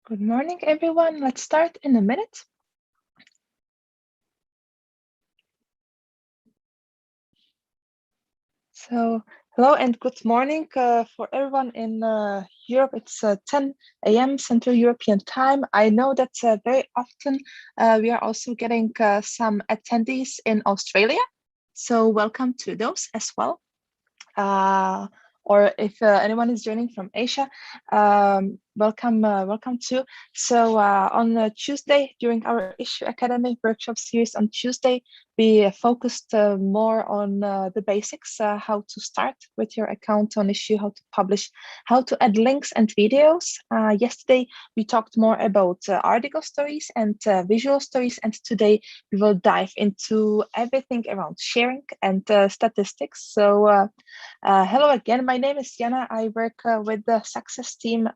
Good morning, everyone. Let's start in a minute. So, hello and good morning for everyone in Europe. It's 10 a.m. Central European Time. I know that very often we are also getting some attendees in Australia. So, welcome to those as well. Uh, or if anyone is joining from Asia, welcome too. So on Tuesday, during our Issue Academy workshop series on Tuesday, we focused more on the basics, how to start with your account on Issue, how to publish, how to add links and videos. Yesterday, we talked more about article stories and visual stories, and today we will dive into everything around sharing and statistics. So hello again. My name is Jana. I work with the success team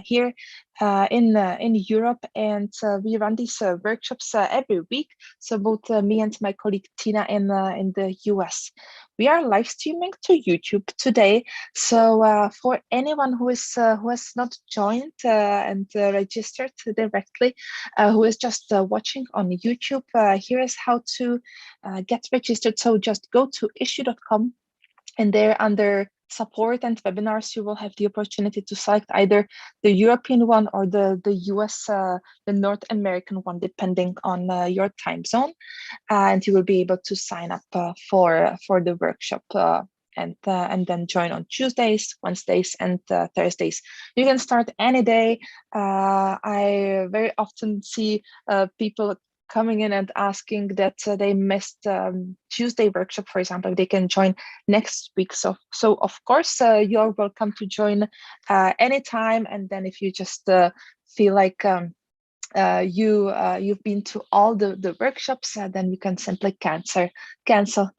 here in Europe, and we run these workshops every week. So both me and my colleague Tina in the US. We are live streaming to YouTube today. So for anyone who has not joined and registered directly, who is just watching on YouTube, here is how to get registered. So just go to issuu.com, and there under support and webinars, you will have the opportunity to select either the European one or the US, the North American one, depending on your time zone. And you will be able to sign up for the workshop and then join on Tuesdays, Wednesdays, and Thursdays. You can start any day. I very often see people coming in and asking that they missed Tuesday workshop, for example, they can join next week. So of course, you're welcome to join anytime. And then if you just feel like you've been to all the workshops, then you can simply cancel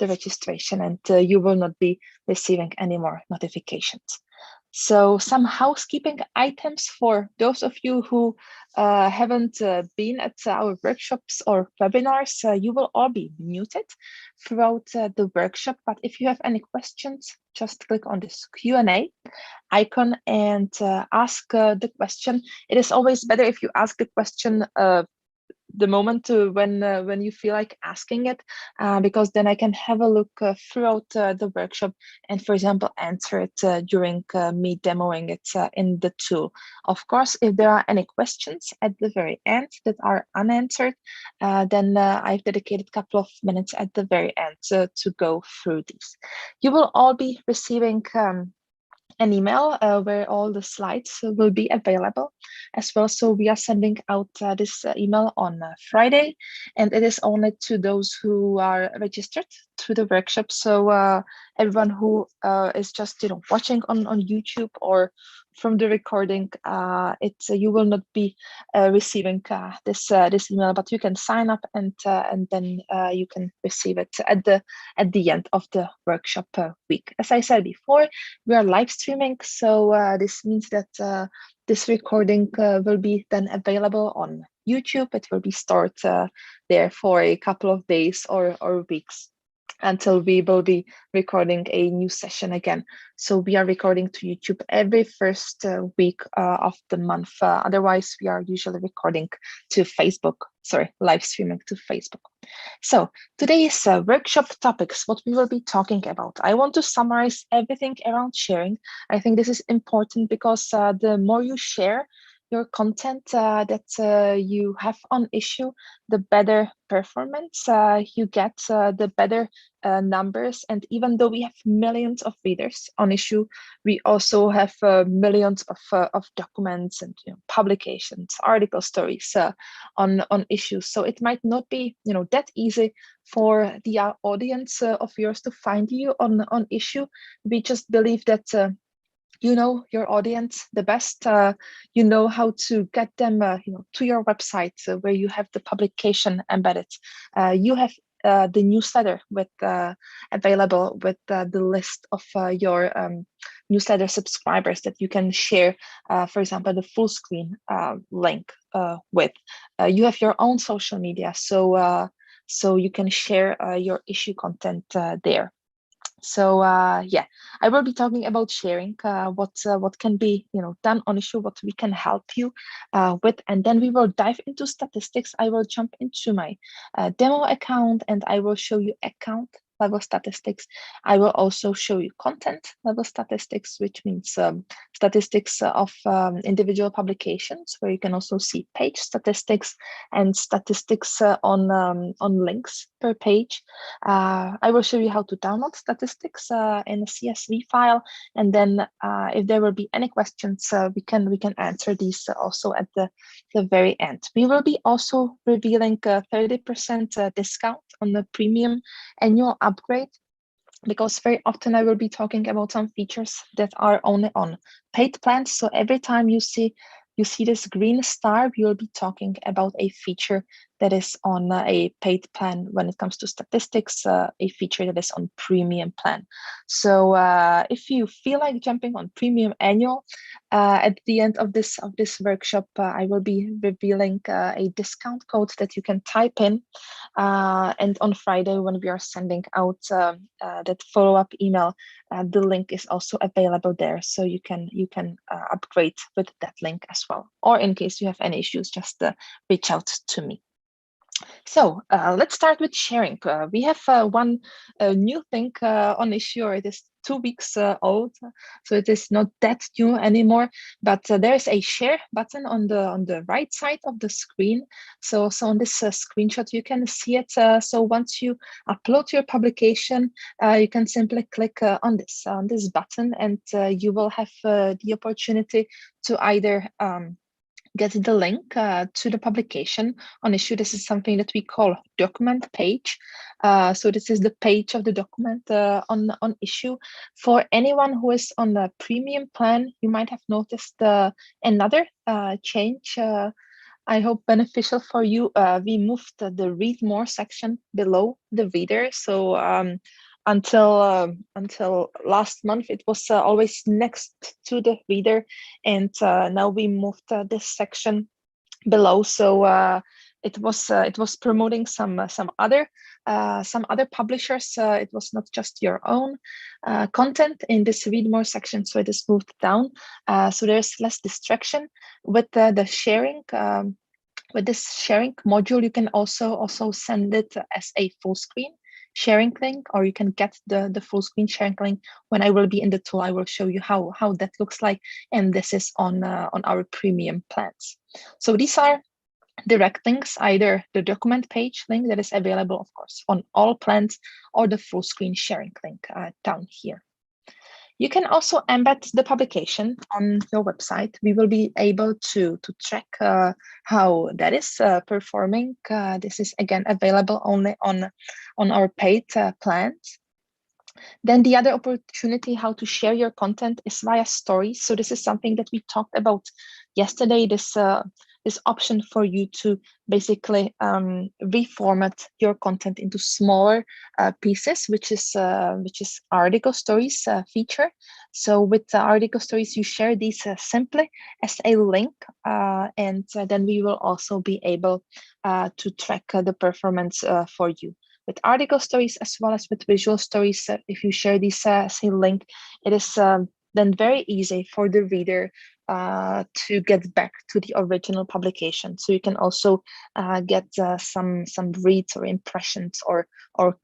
the registration, and you will not be receiving any more notifications. So some housekeeping items for those of you who haven't been at our workshops or webinars. You will all be muted throughout the workshop, but if you have any questions, just click on this Q&A icon and ask the question. It is always better if you ask the question the moment when you feel like asking it, because then I can have a look throughout the workshop and, for example, answer it during me demoing it in the tool. Of course, if there are any questions at the very end that are unanswered, then I've dedicated a couple of minutes at the very end to go through these. You will all be receiving an email where all the slides will be available as well. So we are sending out this email on Friday, and it is only to those who are registered to the workshop. So everyone who is just watching on YouTube or from the recording, you will not be receiving this email, but you can sign up and then you can receive it at the end of the workshop week. As I said before, we are live streaming, so this means that this recording will be then available on YouTube. It will be stored there for a couple of days or weeks until we will be recording a new session again. So we are recording to YouTube every first week of the month. Otherwise, we are usually recording to Facebook, live streaming to Facebook. So today's workshop topics, what we will be talking about. I want to summarize everything around sharing. I think this is important because the more you share your content that you have on Issuu, the better performance you get, the better numbers. And even though we have millions of readers on Issuu, we also have millions of documents and publications, article stories on issues. So it might not be that easy for the audience of yours to find you on Issuu. We just believe that you know your audience the best. You know how to get them to your website where you have the publication embedded. You have the newsletter with available with the list of your newsletter subscribers that you can share, for example, the full screen link with. You have your own social media, so you can share your Issuu content there. So yeah, I will be talking about sharing what can be done on Issuu, what we can help you with, and then we will dive into statistics. I will jump into my demo account and I will show you account level statistics. I will also show you content level statistics, which means statistics of individual publications, where you can also see page statistics and statistics on links per page. I will show you how to download statistics in a CSV file, and then if there will be any questions, we can answer these also at the very end. We will be also revealing a 30% discount on the premium annual upgrade, because very often I will be talking about some features that are only on paid plans. So every time you see this green star, we will be talking about a feature that is on a paid plan. When it comes to statistics, a feature that is on premium plan. So if you feel like jumping on premium annual, at the end of this workshop, I will be revealing a discount code that you can type in. And on Friday, when we are sending out that follow-up email, the link is also available there, so you can upgrade with that link as well. Or in case you have any issues, just reach out to me. So let's start with sharing. We have one new thing on Issuu. It is 2 weeks old, so it is not that new anymore. But there is a share button on the right side of the screen. So on this screenshot, you can see it. So once you upload your publication, you can simply click on this button, and you will have the opportunity to either get the link to the publication on Issuu. This is something that we call document page. So this is the page of the document on Issuu. For anyone who is on the premium plan, you might have noticed another change. I hope beneficial for you. We moved the read more section below the reader. So until last month, it was always next to the reader, and now we moved this section below. So it was promoting some other publishers. It was not just your own content in this read more section, so it is moved down. So there's less distraction with the sharing. With this sharing module, you can also send it as a full screen sharing link, or you can get the full screen sharing link when I will be in the tool. I will show you how that looks like, and this is on our premium plans. So these are direct links, either the document page link that is available, of course, on all plans, or the full screen sharing link down here. You can also embed the publication on your website. We will be able to track how that is performing. This is again available only on our paid plans. Then the other opportunity how to share your content is via stories. So this is something that we talked about yesterday, this option for you to basically reformat your content into smaller pieces, which is article stories feature. So with the article stories, you share these simply as a link, and then we will also be able to track the performance for you. With article stories as well as with visual stories, if you share these as a link, it is then very easy for the reader to get back to the original publication. So you can also get some reads or impressions or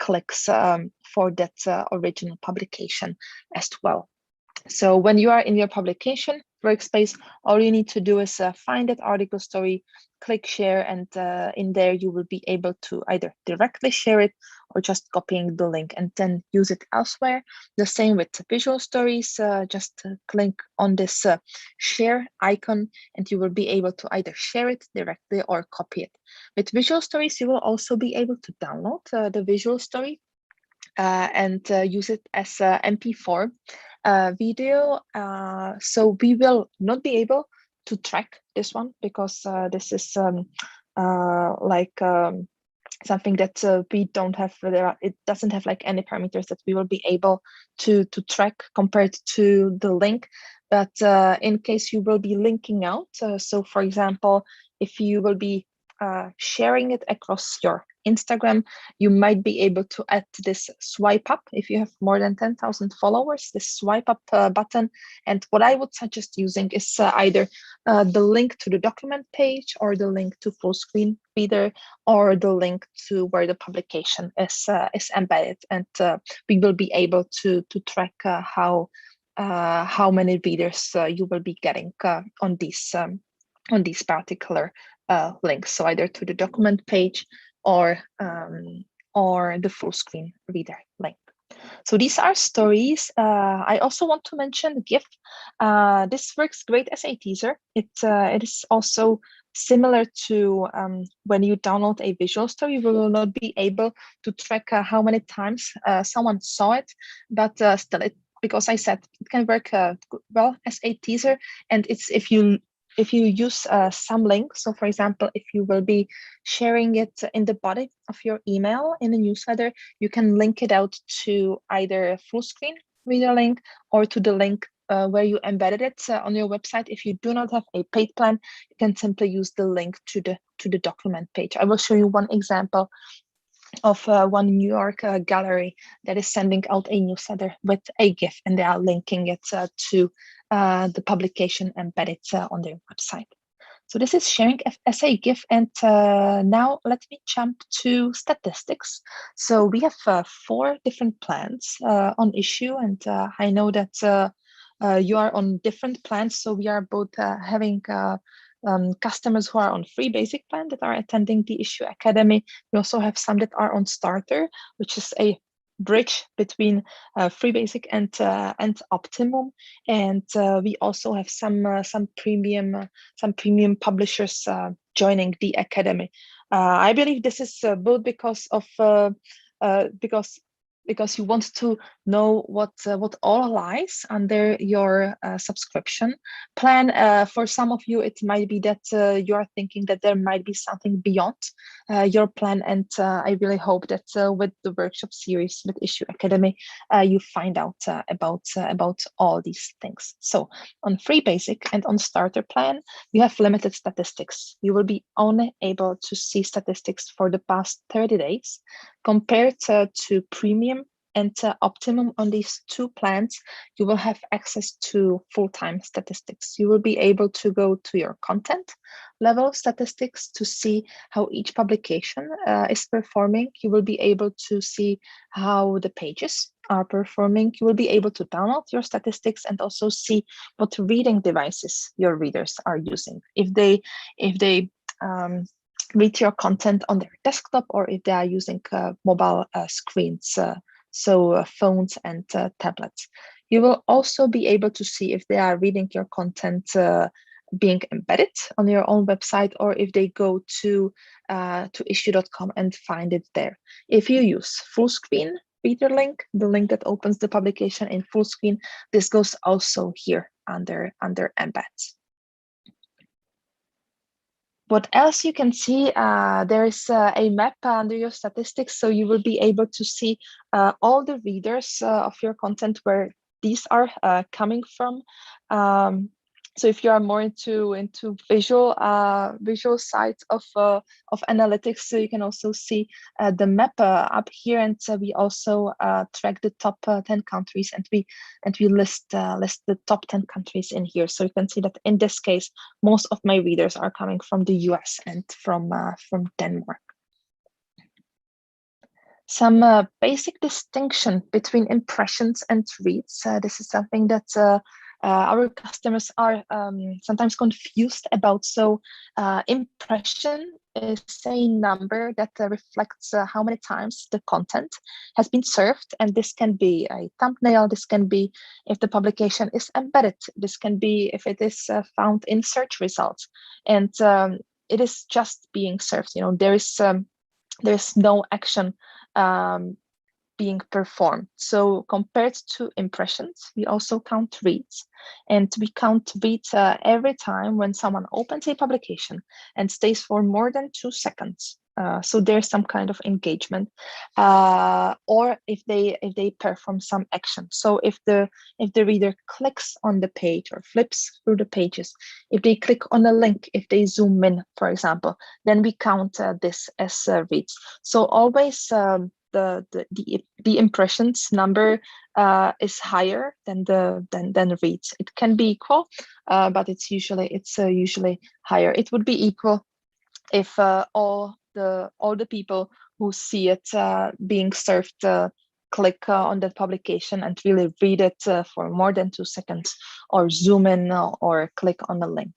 clicks for that original publication as well. So when you are in your publication workspace, all you need to do is find that article story, click share, and in there you will be able to either directly share it or just copying the link and then use it elsewhere. The same with visual stories, just click on this share icon and you will be able to either share it directly or copy it. With visual stories, you will also be able to download the visual story and use it as a MP4 video. So we will not be able to track this one because this is something that we don't have. It doesn't have like any parameters that we will be able to track compared to the link. But in case you will be linking out, so for example, if you will be sharing it across your Instagram, you might be able to add this swipe up if you have more than 10,000 followers, this swipe up button. And what I would suggest using is either the link to the document page, or the link to full screen reader, or the link to where the publication is embedded. And we will be able to track how many readers you will be getting on these particular links. So either to the document page or the full screen reader link. So these are stories. I also want to mention GIF. This works great as a teaser. It is also similar to when you download a visual story. You will not be able to track how many times someone saw it, but still, because I said it can work well as a teaser. And it's if you use some link. So for example, if you will be sharing it in the body of your email in the newsletter, you can link it out to either a full screen reader link or to the link where you embedded it on your website. If you do not have a paid plan, you can simply use the link to the document page. I will show you one example of one New York gallery that is sending out a newsletter with a GIF, and they are linking it to the publication embedded on their website. So this is sharing as a GIF. And now let me jump to statistics. So we have 4 different plans on Issuu, and I know that you are on different plans. So we are both having customers who are on free basic plan that are attending the Issuu Academy. We also have some that are on starter, which is a bridge between free basic and optimum. And we also have some premium publishers joining the academy. I believe this is both because of because you want to know what all lies under your subscription plan. For some of you, it might be that you are thinking that there might be something beyond your plan, and I really hope that with the workshop series with Issuu Academy, you find out about all these things. So on free basic and on starter plan, you have limited statistics. You will be only able to see statistics for the past 30 days. Compared to premium and optimum, on these 2 plans, you will have access to full-time statistics. You will be able to go to your content level statistics to see how each publication is performing. You will be able to see how the pages are performing. You will be able to download your statistics and also see what reading devices your readers are using. If they read your content on their desktop, or if they are using mobile screens, so phones and tablets. You will also be able to see if they are reading your content being embedded on your own website, or if they go to issuu.com and find it there. If you use full screen reader link, the link that opens the publication in full screen, this goes also here under embeds. What else you can see, there is a map under your statistics, so you will be able to see all the readers of your content, where these are coming from. So if you are more into visual sides of analytics, so you can also see the map up here, and we also track the top 10 countries, and we list the top 10 countries in here. So you can see that in this case, most of my readers are coming from the US and from Denmark. Some basic distinction between impressions and reads. This is something that our customers are sometimes confused about. So impression is a number that reflects how many times the content has been served. And this can be a thumbnail, this can be if the publication is embedded, this can be if it is found in search results. And it is just being served. There's no action being performed. So compared to impressions, we also count reads, and we count reads every time when someone opens a publication and stays for more than 2 seconds So there's some kind of engagement, or if they perform some action. So if the reader clicks on the page or flips through the pages, if they click on a link, if they zoom in, for example, then we count this as reads. So always the impressions number is higher than the reads. It can be equal, but it's usually higher. It would be equal if all the people who see it being served click on that publication and really read it for more than 2 seconds, or zoom in or click on the link.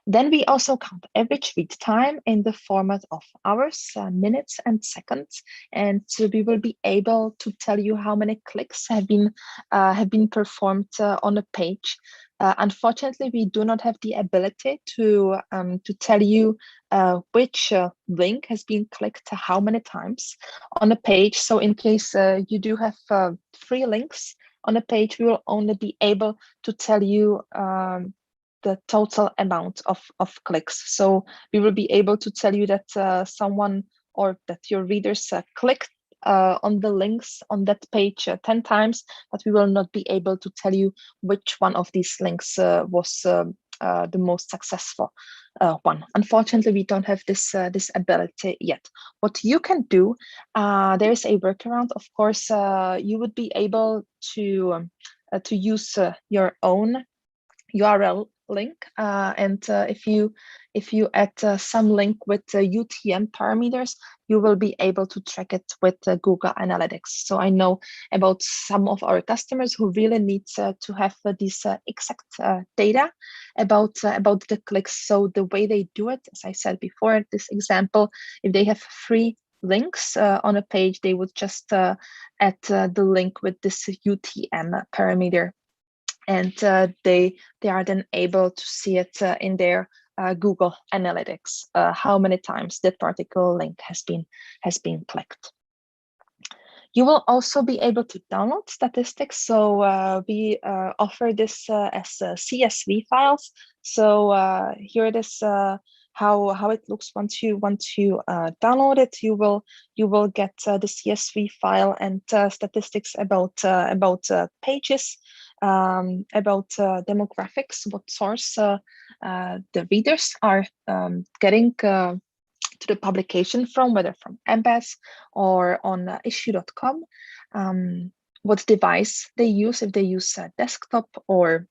Then we also count average read time in the format of hours, minutes, and seconds, and so we will be able to tell you how many clicks have been performed on a page. Unfortunately, we do not have the ability to tell you which link has been clicked how many times on a page. So in case you do have 3 links on a page, we will only be able to tell you the total amount of clicks. So we will be able to tell you that someone or that your readers clicked on the links on that page 10 times, but we will not be able to tell you which one of these links was the most successful one. Unfortunately, we don't have this ability yet. What you can do, there is a workaround. Of course, you would be able to use your own URL link, and if you add some link with UTM parameters, you will be able to track it with Google Analytics. So I know about some of our customers who really need to have this exact data about the clicks. So the way they do it, as I said before, this example, if they have 3 links on a page, they would just add the link with this UTM parameter, and they are then able to see it in their Google Analytics how many times that particular link has been clicked. You will also be able to download statistics. So we offer this as CSV files. So here it is. How it looks once you download it. You will get the CSV file and statistics about pages, about demographics, what source the readers are getting to the publication from, whether from Embeds or on Issuu.com, what device they use, if they use a desktop or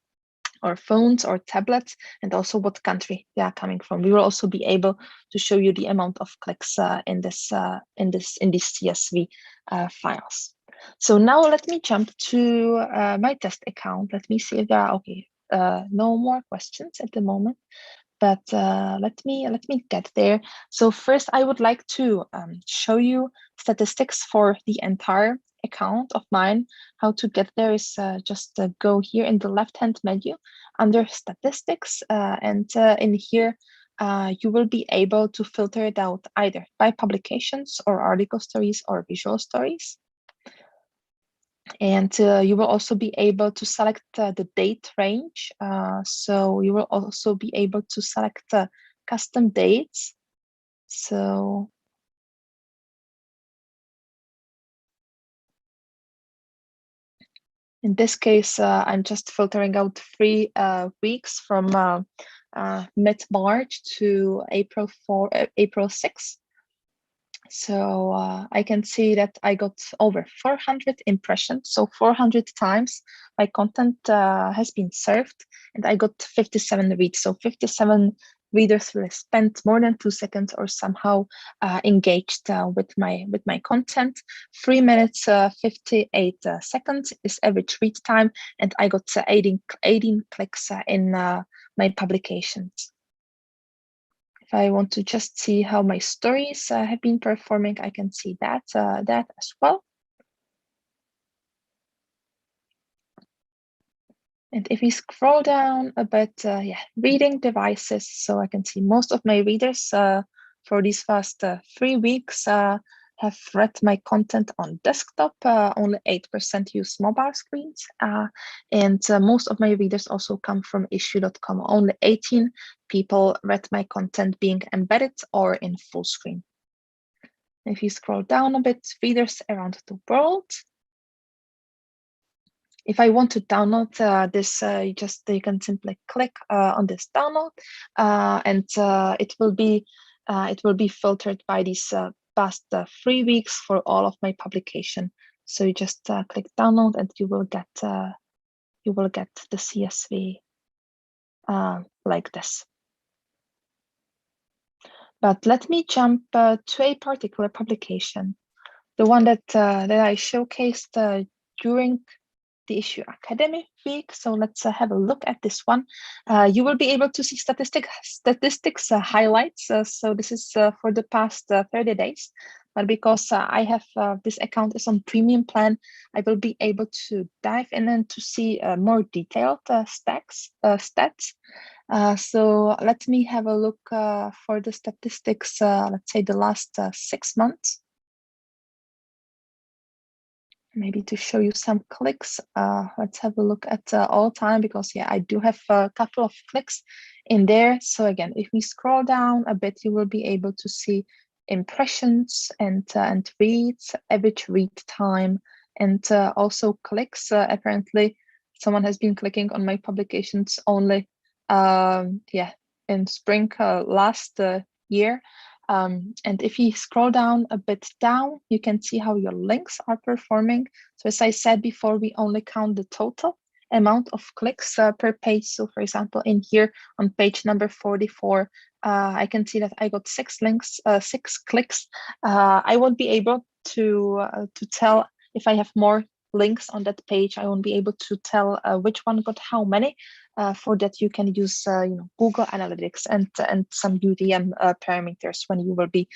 phones or tablets, and also what country they are coming from. We will also be able to show you the amount of clicks in these CSV files. So now let me jump to my test account. Let me see if there are no more questions at the moment, but let me get there. So first, I would like to show you statistics for the entire account of mine. How to get there is just go here in the left-hand menu under statistics, and in here you will be able to filter it out either by publications or article stories or visual stories. And you will also be able to select the date range. So you will also be able to select custom dates. So in this case, I'm just filtering out 3 weeks from mid-March to April 6th. So I can see that I got over 400 impressions. So 400 times my content has been served, and I got 57 reads. So 57 readers really spent more than 2 seconds or somehow engaged with my content. 3 minutes 58 seconds is average read time, and I got 18 clicks in my publications. If I want to just see how my stories have been performing, I can see that as well. And if we scroll down a bit, reading devices. So I can see most of my readers for these past 3 weeks have read my content on desktop. Only 8% use mobile screens. And most of my readers also come from Issuu.com. Only 18 people read my content being embedded or in full screen. If you scroll down a bit, readers around the world. If I want to download this, you can simply click on this download, and it will be filtered by these past 3 weeks for all of my publication. So you just click download, and you will get the CSV like this. But let me jump to a particular publication, the one that I showcased during the Issuu Academy Week. So let's have a look at this one. You will be able to see statistics highlights. So this is for the past 30 days. But because I have this account is on premium plan, I will be able to dive in and to see more detailed stats. So let me have a look for the statistics, let's say the last 6 months. Maybe to show you some clicks. Let's have a look at all time, because yeah, I do have a couple of clicks in there. So again, if we scroll down a bit, you will be able to see impressions and reads, average read time, and also clicks. Apparently, someone has been clicking on my publications only in spring last year. And if you scroll down a bit down, you can see how your links are performing. So as I said before, we only count the total amount of clicks per page. So for example, in here on page number 44, I can see that I got 6 clicks. I won't be able to tell if I have more links on that page. I won't be able to tell which one got how many. For that, you can use Google Analytics and some UDM parameters when you will be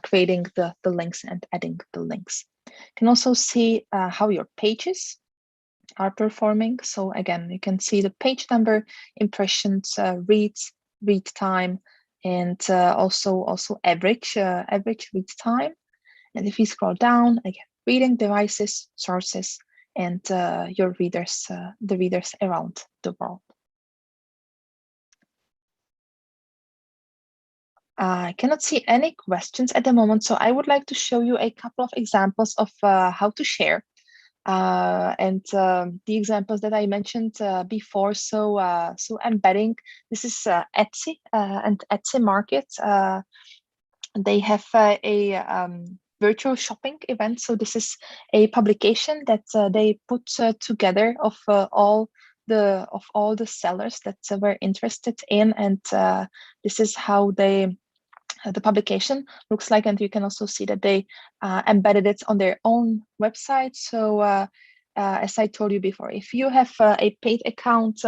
creating the links and adding the links. You can also see how your pages are performing. So again, you can see the page number, impressions, reads, read time, and also average read time. And if you scroll down, again, reading devices, sources, and your readers, the readers around the world. I cannot see any questions at the moment, so I would like to show you a couple of examples of how to share. And the examples that I mentioned before, so embedding, this is Etsy and Etsy Market. They have a virtual shopping event. So this is a publication that they put together of all the sellers that were interested in, and this is how the publication looks like. And you can also see that they embedded it on their own website. So as I told you before, if you have a paid account,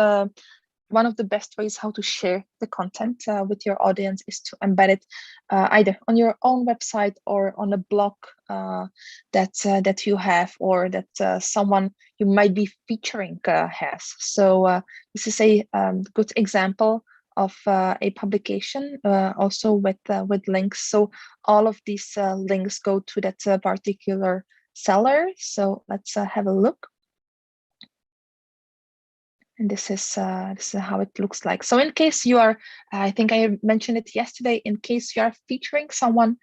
one of the best ways how to share the content with your audience is to embed it either on your own website or on a blog that you have, or that someone you might be featuring has. So this is a good example of a publication, also with links. So all of these links go to that particular seller. So let's have a look. And this is how it looks like. So in case you are, I think I mentioned it yesterday, in case you are featuring someone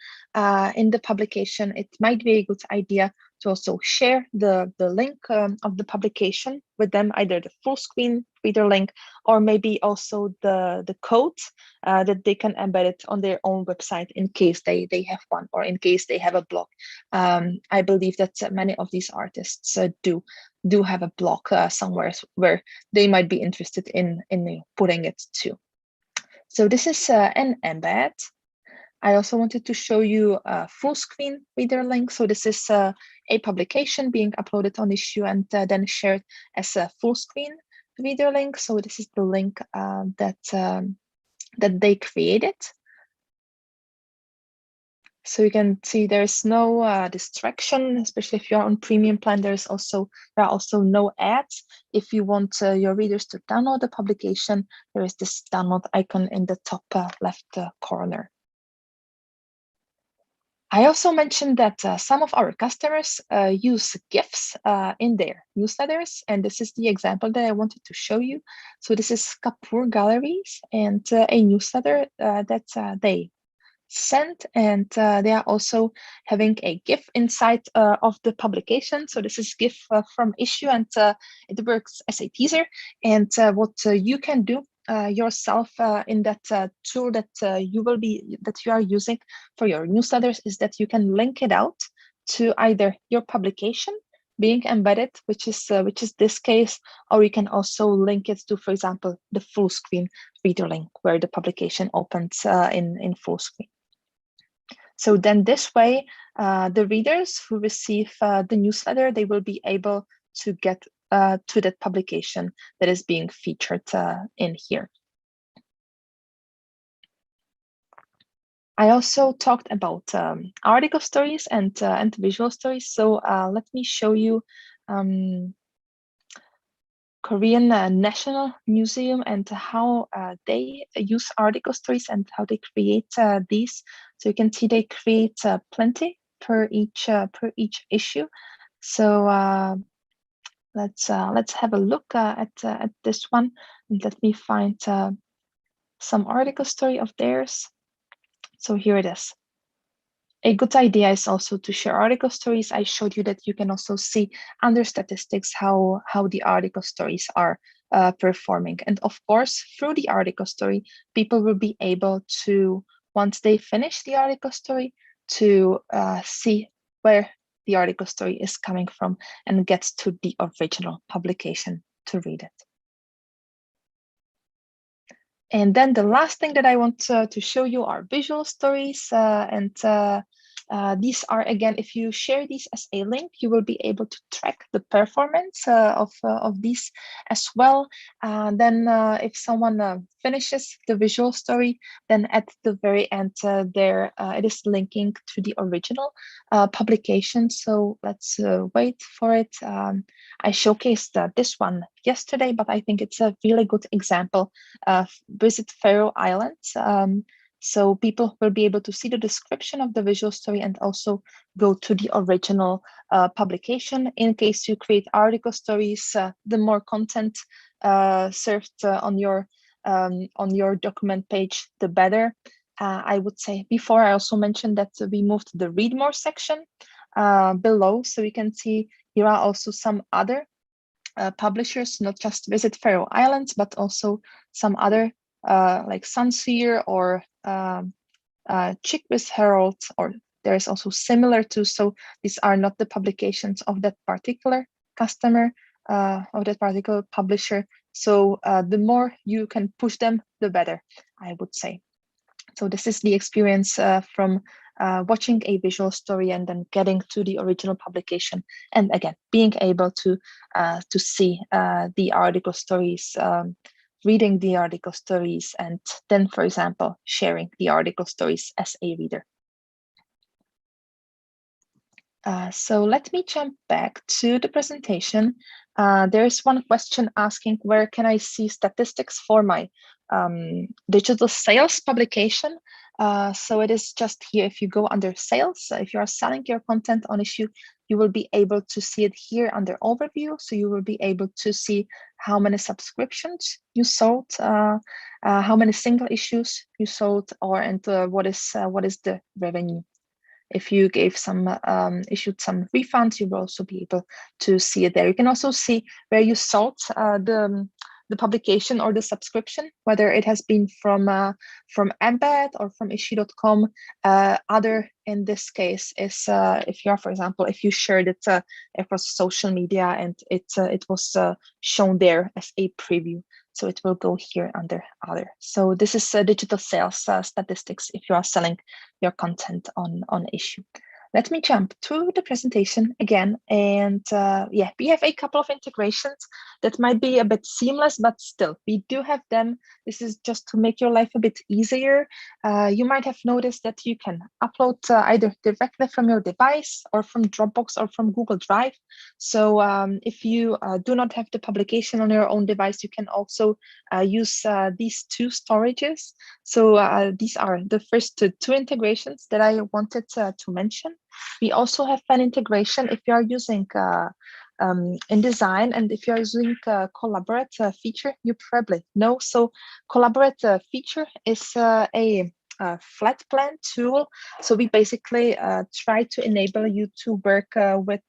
in the publication, it might be a good idea to also share the link of the publication with them, either the full screen reader link, or maybe also the code that they can embed it on their own website in case they have one, or in case they have a blog. I believe that many of these artists do have a blog somewhere where they might be interested in putting it too. So this is an embed. I also wanted to show you a full screen reader link. So this is a publication being uploaded on Issuu and then shared as a full screen reader link. So this is the link that they created. So you can see there's no distraction, especially if you're on premium plan. There are also no ads. If you want your readers to download the publication, there is this download icon in the top left corner. I also mentioned that some of our customers use GIFs in their newsletters, and this is the example that I wanted to show you. So this is Kapoor Galleries and a newsletter that sent, and they are also having a GIF inside of the publication. So this is GIF from Issuu, and it works as a teaser. And what you can do yourself in that tool that you are using for your newsletters is that you can link it out to either your publication being embedded, which is this case, or you can also link it to, for example, the full screen reader link where the publication opens in full screen. So then this way, the readers who receive the newsletter, they will be able to get to that publication that is being featured in here. I also talked about article stories and visual stories. So let me show you Korean National Museum and how they use article stories and how they create these. So you can see they create plenty per each issue. So let's have a look at this one, and let me find some article story of theirs. So here it is. A good idea is also to share article stories. I showed you that you can also see under statistics how the article stories are performing. And of course, through the article story, people will be able to, once they finish the article story, to see where the article story is coming from and get to the original publication to read it. And then the last thing that I want to show you are visual stories. These are, again, if you share these as a link, you will be able to track the performance of these as well. Then if someone finishes the visual story, then at the very end there, it is linking to the original publication. So let's wait for it. I showcased this one yesterday, but I think it's a really good example of Visit Faroe Islands. So people will be able to see the description of the visual story and also go to the original publication. In case you create article stories, the more content served on your document page, the better. I would say before I also mentioned that we moved the read more section below, so we can see here are also some other publishers, not just Visit Faroe Islands, but also some other like Sunseer or Chickwiz Herald, or there is also similar to. So these are not the publications of that particular customer, of that particular publisher. So the more you can push them, the better, I would say. So this is the experience from watching a visual story and then getting to the original publication, and again being able to see the article stories, reading the article stories, and then, for example, sharing the article stories as a reader. So let me jump back to the presentation. There is one question asking, where can I see statistics for my digital sales publication? So it is just here. If you go under sales, if you are selling your content on Issuu, you will be able to see it here under overview. So you will be able to see how many subscriptions you sold, how many single issues you sold, and what is the revenue. If you gave some issued some refunds, you will also be able to see it there. You can also see where you sold the publication or the subscription, whether it has been from Embed or from Issuu.com. Other in this case is if you are, for example, if you shared it across social media and it was shown there as a preview. So it will go here under other. So this is digital sales statistics if you are selling your content on Issuu. Let me jump to the presentation again. And yeah, we have a couple of integrations that might be a bit seamless, but still, we do have them. This is just to make your life a bit easier. You might have noticed that you can upload either directly from your device or from Dropbox or from Google Drive. So if you do not have the publication on your own device, you can also use these two storages. So these are the first two integrations that I wanted to mention. We also have an integration if you are using InDesign, and if you are using Collaborate feature, you probably know. So Collaborate feature is a flat plan tool. So we basically try to enable you to work with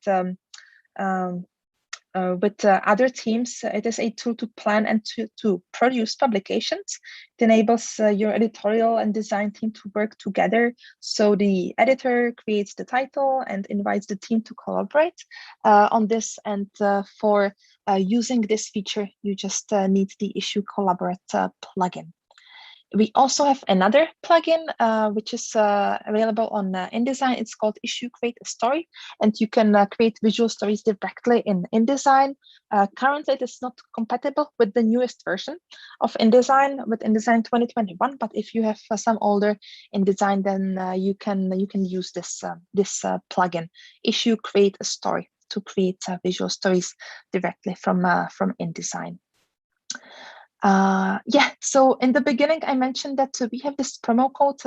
other teams. It is a tool to plan and to produce publications. It enables your editorial and design team to work together. So the editor creates the title and invites the team to collaborate on this. And for using this feature, you just need the Issuu Collaborate plugin. We also have another plugin, which is available on InDesign. It's called Issuu Create a Story, and you can create visual stories directly in InDesign. Currently, it is not compatible with the newest version of InDesign, with InDesign 2021. But if you have some older InDesign, then you can use this plugin, Issuu Create a Story, to create visual stories directly from InDesign. Yeah, so in the beginning, I mentioned that we have this promo code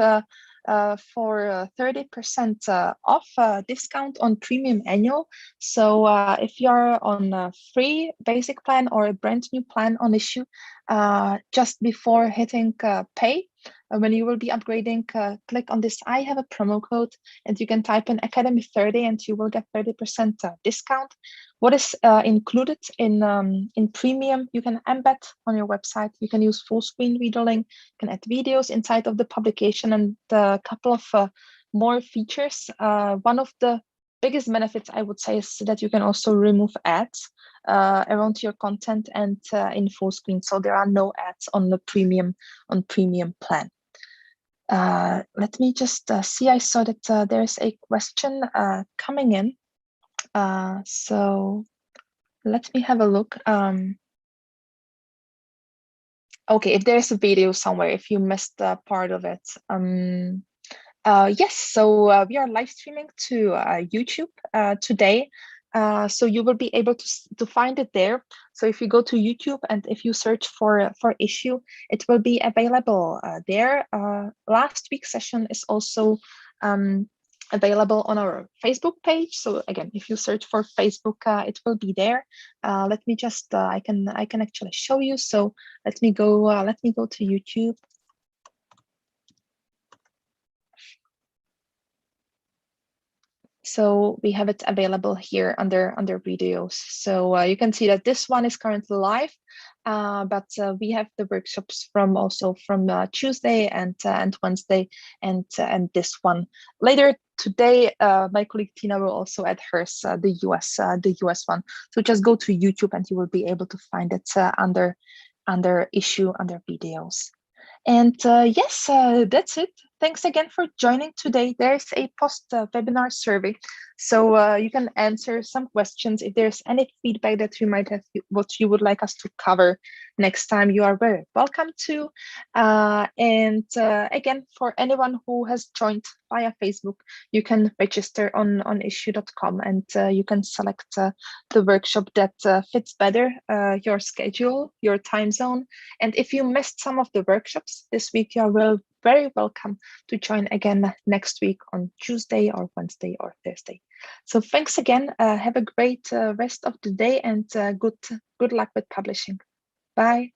for 30% off discount on premium annual. So if you're on a free basic plan or a brand new plan on Issuu, just before hitting pay, when you will be upgrading, click on this I have a promo code, and you can type in Academy 30 and you will get 30% discount. What is included in premium? You can embed on your website. You can use full screen reader link. You can add videos inside of the publication, and a couple of more features. One of the biggest benefits, I would say, is that you can also remove ads around your content and in full screen. So there are no ads on the premium plan. Let me just see. I saw that there's a question coming in. So let me have a look. Okay, if there's a video somewhere, if you missed part of it. Yes, so we are live streaming to YouTube today. So you will be able to find it there. So if you go to YouTube and if you search for Issuu, it will be available there. Last week's session is also available on our Facebook page. So again, if you search for Facebook, it will be there. Let me just I can actually show you. So let me go to YouTube. So we have it available here under videos. So you can see that this one is currently live, but we have the workshops from Tuesday and Wednesday, and this one later today. My colleague Tina will also add hers, the US one. So just go to YouTube and you will be able to find it under Issuu, under videos. And yes, that's it. Thanks again for joining today. There's a post-webinar survey, so you can answer some questions. If there's any feedback that you might have, what you would like us to cover next time, you are very welcome to. And again, for anyone who has joined via Facebook, you can register on issuu.com, and you can select the workshop that fits better your schedule, your time zone. And if you missed some of the workshops this week, you are very welcome to join again next week on Tuesday or Wednesday or Thursday. So thanks again. Have a great rest of the day, and good luck with publishing. Bye.